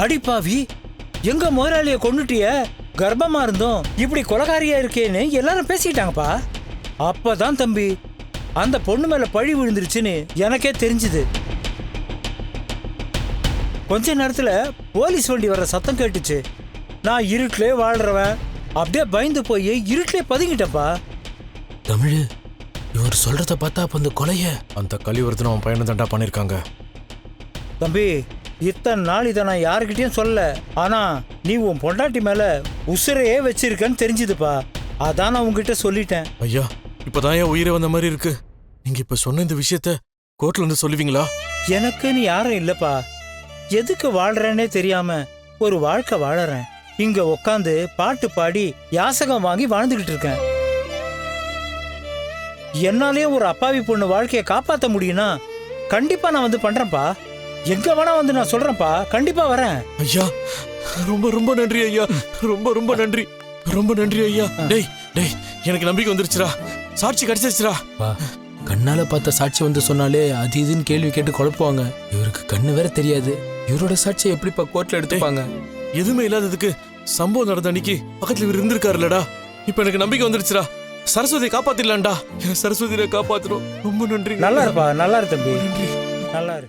அடிப்பாவி, எங்க முதலாளிய கொன்னுட்டிய, கர்ப்பமா இருந்தோம், இப்படி கொலகாரியா இருக்கேன்னு எல்லாரும் பேசிட்டாங்கப்பா. அப்பதான் தம்பி அந்த பொண்ணு மேல பழி விழுந்துருச்சுன்னு எனக்கே தெரிஞ்சுது. கொஞ்ச நேரத்துல போலீஸ் வண்டி வர்ற சத்தம் கேட்டுச்சு. நான் இருட்டிலே வாழ்றவன் அப்படியே பயந்து போய் இருட்டிலே பதுங்கிட்டப்பா. தமிழ், இவர் சொல்றத பார்த்தா அப்ப அந்த கொலைய அந்த கலிவர்த்தனம் அவன் பையனை தண்டா பண்ணிருக்காங்க. தம்பி, இத்தனை நாள் இதை நான் யாருக்கிட்டையும் சொல்ல, ஆனா நீ உன் பொண்டாட்டி மேல உசுரையே வச்சிருக்கன்னு தெரிஞ்சுதுப்பா. அதான் நான் உங்ககிட்ட சொல்லிட்டேன். ஐயா, இப்பதான் என் உயிரே வந்த மாதிரி இருக்கு. நீங்க இப்ப சொன்ன இந்த விஷயத்த கோர்ட்ல இருந்து சொல்லுவீங்களா? எனக்குன்னு யாரும் இல்லப்பா. எதுக்கு வாழ்றேன்னே தெரியாம ஒரு வாழ்க்கை வாழறேன். இங்க உக்காந்து பாட்டு பாடி யாசகம் வாங்கி வாழ்ந்துகிட்டு இருக்கேன். என்னாலேயே ஒரு அப்பாவி பொண்ணு வாழ்க்கையை காப்பாற்ற முடியும்னா கண்டிப்பா நான் வந்து பண்றேன்ப்பா. எங்க வேணா வந்து நான் சொல்றேன்ப்பா, கண்டிப்பா வரேன். ஐயா, ரொம்ப ரொம்ப நன்றி ஐயா, ரொம்ப ரொம்ப நன்றி, ரொம்ப நன்றி ஐயா. டேய் டேய், எனக்கு நம்பிக்கை வந்துருச்சுடா, சாட்சி கிடைச்சிருச்சுடா. கண்ணால பார்த்த சாட்சி வந்து சொன்னாலே அது இதுன்னு கேள்வி கேட்டு குழப்புவாங்க. இவருக்கு கண்ணு வேற தெரியாது, இவரோட சாட்சியை எப்படிப்பா கோர்ட்ல எடுத்துப்பாங்க? எதுவுமே இல்லாததுக்கு சம்பவம் நடந்த அன்னைக்கு பக்கத்துல இவர் இருந்திருக்காருலடா. இப்ப எனக்கு நம்பிக்கை வந்துருச்சுடா. சரஸ்வதியை காப்பாத்திடலாம்டா. சரஸ்வதியை காப்பாத்துறோம். ரொம்ப நன்றி. நல்லா இருப்பா, நல்லா இரு தம்பி, நன்றி. நல்லா இரு.